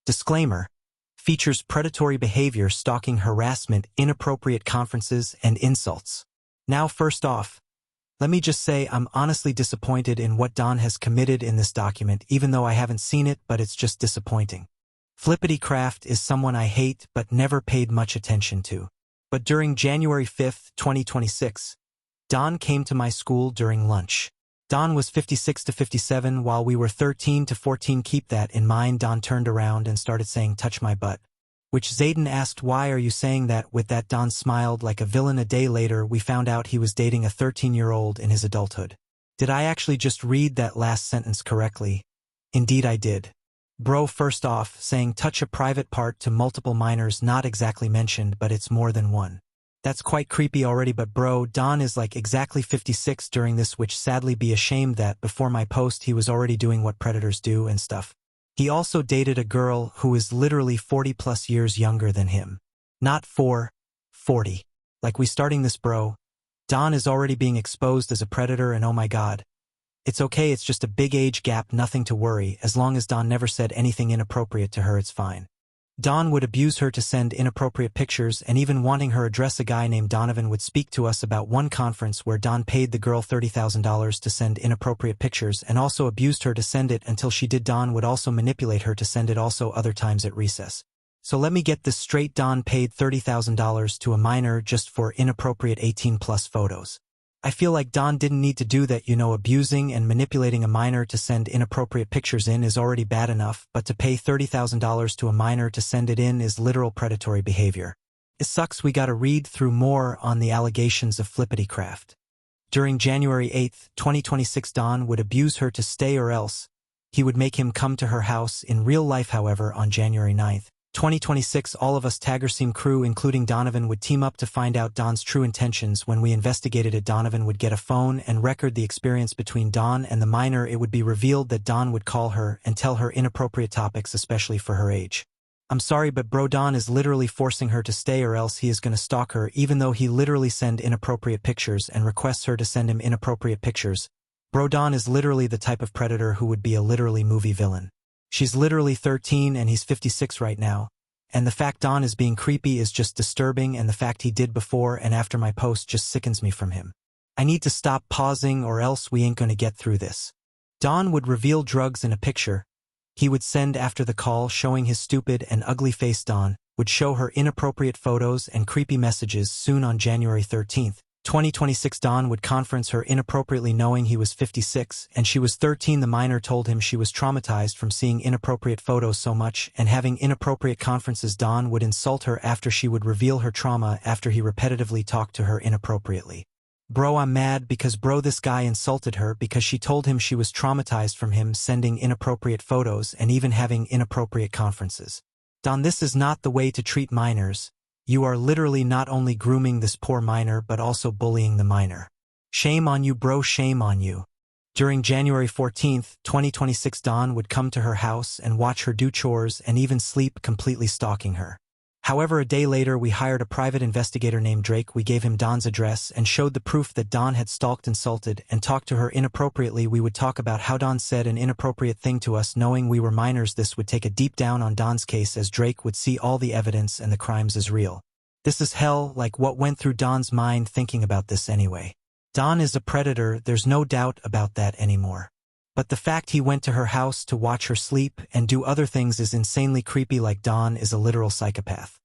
Disclaimer. Features predatory behavior, stalking, harassment, inappropriate conferences, and insults. Now, first off, let me just say I'm honestly disappointed in what Don has committed in this document, even though I haven't seen it, but it's just disappointing. FlipityCraft is someone I hate but never paid much attention to. But during January 5, 2026, Don came to my school during lunch. Don was 56 to 57 while we were 13 to 14. Keep that in mind. Don turned around and started saying, "Touch my butt." Which Zayden asked, "Why are you saying that?" With that, Don smiled like a villain. A day later, we found out he was dating a 13-year-old in his adulthood. Did I actually just read that last sentence correctly? Indeed I did. Bro, first off, saying touch a private part to multiple minors, not exactly mentioned, but it's more than one. That's quite creepy already. But bro, Don is like exactly 56 during this, which sadly be ashamed that before my post he was already doing what predators do and stuff. He also dated a girl who is literally 40 plus years younger than him. Not 40. Like, we starting this, bro. Don is already being exposed as a predator, and oh my god. It's okay, it's just a big age gap, nothing to worry. As long as Don never said anything inappropriate to her, it's fine. Don would abuse her to send inappropriate pictures, and even wanting her address. A guy named Donovan would speak to us about one conference where Don paid the girl $30,000 to send inappropriate pictures and also abused her to send it until she did. Don would also manipulate her to send it also other times at recess. So let me get this straight, Don paid $30,000 to a minor just for inappropriate 18+ photos. I feel like Don didn't need to do that. Abusing and manipulating a minor to send inappropriate pictures in is already bad enough, but to pay $30,000 to a minor to send it in is literal predatory behavior. It sucks. We gotta read through more on the allegations of FlipityCraft. During January 8, 2026, Don would abuse her to stay, or else he would make him come to her house in real life. However, on January 9, 2026, all of us Taggerseam crew, including Donovan, would team up to find out Don's true intentions. When we investigated it, Donovan would get a phone and record the experience between Don and the minor. It would be revealed that Don would call her and tell her inappropriate topics, especially for her age. I'm sorry, but bro, Don is literally forcing her to stay, or else he is gonna stalk her, even though he literally send inappropriate pictures and requests her to send him inappropriate pictures. Bro, Don is literally the type of predator who would be a literally movie villain. She's literally 13 and he's 56 right now. And the fact Don is being creepy is just disturbing, and the fact he did before and after my post just sickens me from him. I need to stop pausing, or else we ain't gonna get through this. Don would reveal drugs in a picture he would send after the call, showing his stupid and ugly face. Don would show her inappropriate photos and creepy messages. Soon, on January 13, 2026, Don would conference her inappropriately, knowing he was 56 and she was 13. The minor told him she was traumatized from seeing inappropriate photos so much and having inappropriate conferences. Don would insult her after she would reveal her trauma after he repetitively talked to her inappropriately. Bro, I'm mad because bro, this guy insulted her because she told him she was traumatized from him sending inappropriate photos and even having inappropriate conferences. Don, this is not the way to treat minors. You are literally not only grooming this poor minor but also bullying the minor. Shame on you, bro, shame on you. During January 14, 2026, Don would come to her house and watch her do chores and even sleep, completely stalking her. However, a day later, we hired a private investigator named Drake. We gave him Don's address and showed the proof that Don had stalked, insulted, and talked to her inappropriately. We would talk about how Don said an inappropriate thing to us knowing we were minors. This would take a deep down on Don's case, as Drake would see all the evidence and the crimes as real. This is hell. Like, what went through Don's mind thinking about this anyway? Don is a predator, there's no doubt about that anymore. But the fact he went to her house to watch her sleep and do other things is insanely creepy. Like, Don is a literal psychopath.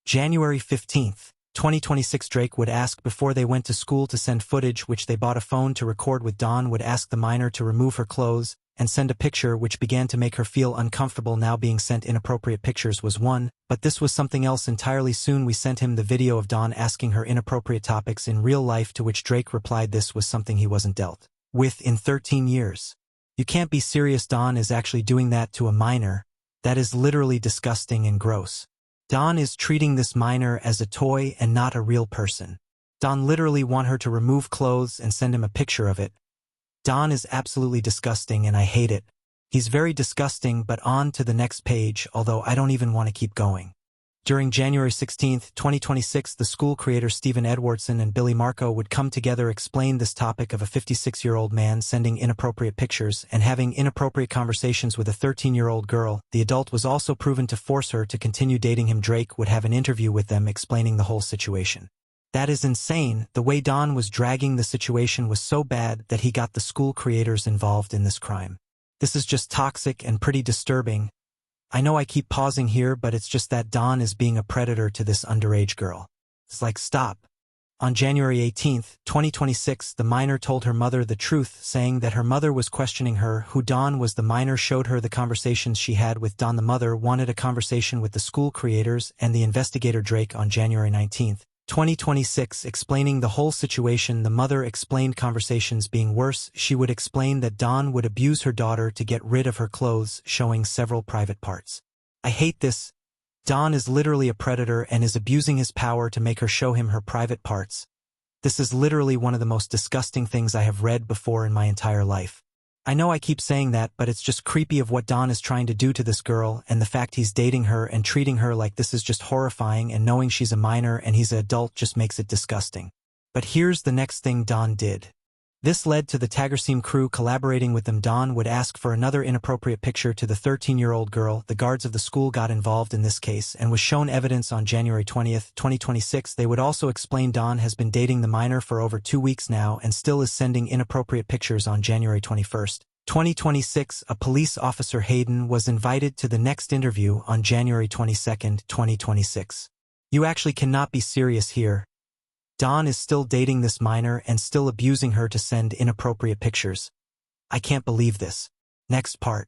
January 15, 2026, Drake would ask before they went to school to send footage, which they bought a phone to record with. Don would ask the minor to remove her clothes and send a picture, which began to make her feel uncomfortable. Now, being sent inappropriate pictures was one, but this was something else entirely. Soon we sent him the video of Don asking her inappropriate topics in real life, to which Drake replied this was something he wasn't dealt with in 13 years. You can't be serious. Don is actually doing that to a minor. That is literally disgusting and gross. Don is treating this minor as a toy and not a real person. Don literally want her to remove clothes and send him a picture of it. Don is absolutely disgusting and I hate it. He's very disgusting. But on to the next page, although I don't even want to keep going. During January 16, 2026, the school creators Stephen Edwardson and Billy Marco would come together explain this topic of a 56-year-old man sending inappropriate pictures and having inappropriate conversations with a 13-year-old girl. The adult was also proven to force her to continue dating him. Drake would have an interview with them explaining the whole situation. That is insane. The way Don was dragging the situation was so bad that he got the school creators involved in this crime. This is just toxic and pretty disturbing. I know I keep pausing here, but it's just that Don is being a predator to this underage girl. It's like, stop. On January 18, 2026, the minor told her mother the truth, saying that her mother was questioning her who Don was. The minor showed her the conversations she had with Don. The mother wanted a conversation with the school creators and the investigator Drake on January 19, 2026, explaining the whole situation. The mother explained conversations being worse. She would explain that Don would abuse her daughter to get rid of her clothes, showing several private parts. I hate this. Don is literally a predator and is abusing his power to make her show him her private parts. This is literally one of the most disgusting things I have read before in my entire life. I know I keep saying that, but it's just creepy of what Don is trying to do to this girl, and the fact he's dating her and treating her like this is just horrifying, and knowing she's a minor and he's an adult just makes it disgusting. But here's the next thing Don did. This led to the Tagerseam crew collaborating with them. Don would ask for another inappropriate picture to the 13-year-old girl. The guards of the school got involved in this case and was shown evidence on January 20, 2026. They would also explain Don has been dating the minor for over 2 weeks now and still is sending inappropriate pictures. On January 21, 2026, a police officer Hayden was invited to the next interview on January 22, 2026. You actually cannot be serious here. Don is still dating this minor and still abusing her to send inappropriate pictures. I can't believe this. Next part.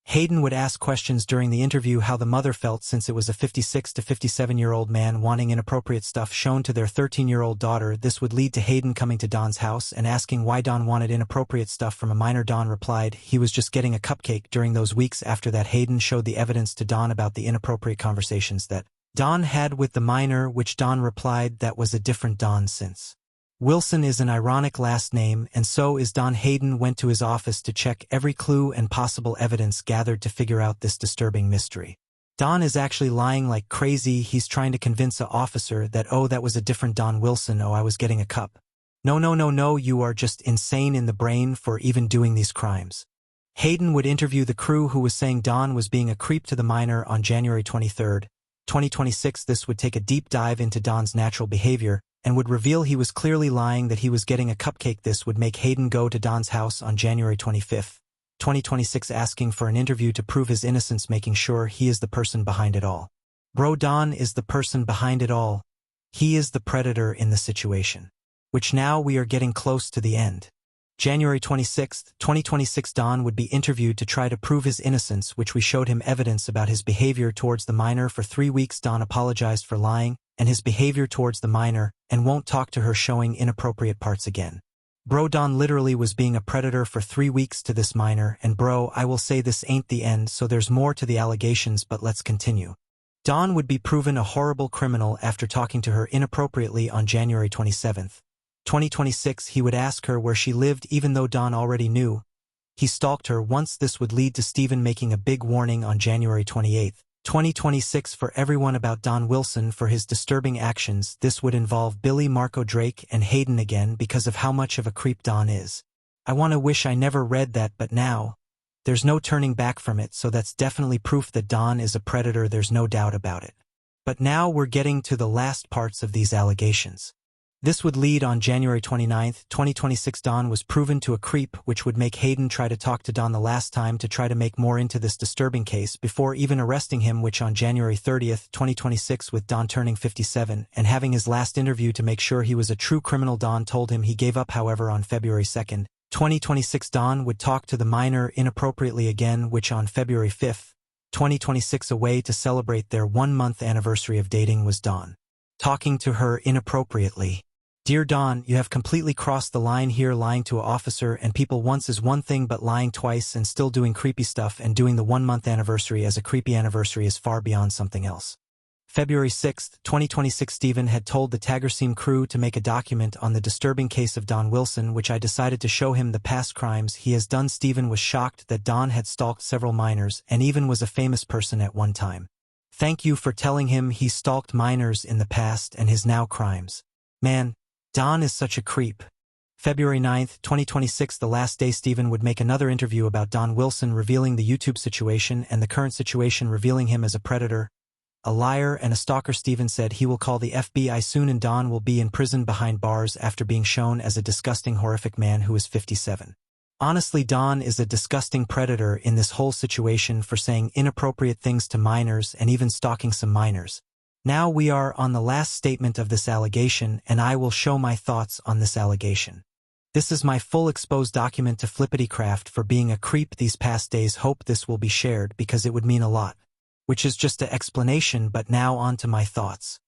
Hayden would ask questions during the interview how the mother felt, since it was a 56 to 57-year-old man wanting inappropriate stuff shown to their 13-year-old daughter. This would lead to Hayden coming to Don's house and asking why Don wanted inappropriate stuff from a minor. Don replied he was just getting a cupcake. During those weeks after that, Hayden showed the evidence to Don about the inappropriate conversations that Don had with the minor, which Don replied that was a different Don, since Wilson is an ironic last name, and so is Don. Hayden went to his office to check every clue and possible evidence gathered to figure out this disturbing mystery. Don is actually lying like crazy. He's trying to convince an officer that, oh, that was a different Don Wilson. Oh, I was getting a cup. No, you are just insane in the brain for even doing these crimes. Hayden would interview the crew who was saying Don was being a creep to the minor on January 23, 2026. This would take a deep dive into Don's natural behavior and would reveal he was clearly lying that he was getting a cupcake. This would make Hayden go to Don's house on January 25, 2026, asking for an interview to prove his innocence, making sure he is the person behind it all. Bro, Don is the person behind it all. He is the predator in the situation. Which now we are getting close to the end. January 26, 2026, Don would be interviewed to try to prove his innocence, which we showed him evidence about his behavior towards the minor for 3 weeks. Don apologized for lying and his behavior towards the minor and won't talk to her, showing inappropriate parts again. Bro, Don literally was being a predator for 3 weeks to this minor, and bro, I will say this ain't the end, so there's more to the allegations, but let's continue. Don would be proven a horrible criminal after talking to her inappropriately on January 27, 2026. He would ask her where she lived even though Don already knew. He stalked her once. This would lead to Stephen making a big warning on January 28, 2026 for everyone about Don Wilson for his disturbing actions. This would involve Billy, Marco, Drake, and Hayden again because of how much of a creep Don is. I wish I never read that, but now there's no turning back from it, so that's definitely proof that Don is a predator, there's no doubt about it. But now we're getting to the last parts of these allegations. This would lead on January 29, 2026. Don was proven to a creep, which would make Hayden try to talk to Don the last time to try to make more into this disturbing case before even arresting him, which on January 30, 2026, with Don turning 57 and having his last interview to make sure he was a true criminal, Don told him he gave up. However, on February 2, 2026, Don would talk to the minor inappropriately again, which on February 5, 2026, a way to celebrate their 1-month anniversary of dating, was Don talking to her inappropriately. Dear Don, you have completely crossed the line here. Lying to an officer and people once is one thing, but lying twice and still doing creepy stuff and doing the 1-month anniversary as a creepy anniversary is far beyond something else. February 6, 2026, Stephen had told the Tagerseam crew to make a document on the disturbing case of Don Wilson, which I decided to show him the past crimes he has done. Stephen was shocked that Don had stalked several minors and even was a famous person at one time. Thank you for telling him he stalked minors in the past and his now crimes. Man, Don is such a creep. February 9th, 2026, the last day Stephen would make another interview about Don Wilson, revealing the YouTube situation and the current situation, revealing him as a predator, a liar and a stalker. Stephen said he will call the FBI soon and Don will be in prison behind bars after being shown as a disgusting, horrific man who is 57. Honestly, Don is a disgusting predator in this whole situation for saying inappropriate things to minors and even stalking some minors. Now we are on the last statement of this allegation and I will show my thoughts on this allegation. This is my full exposed document to FlipityCraft for being a creep these past days. Hope this will be shared because it would mean a lot. Which is just an explanation, but now on to my thoughts.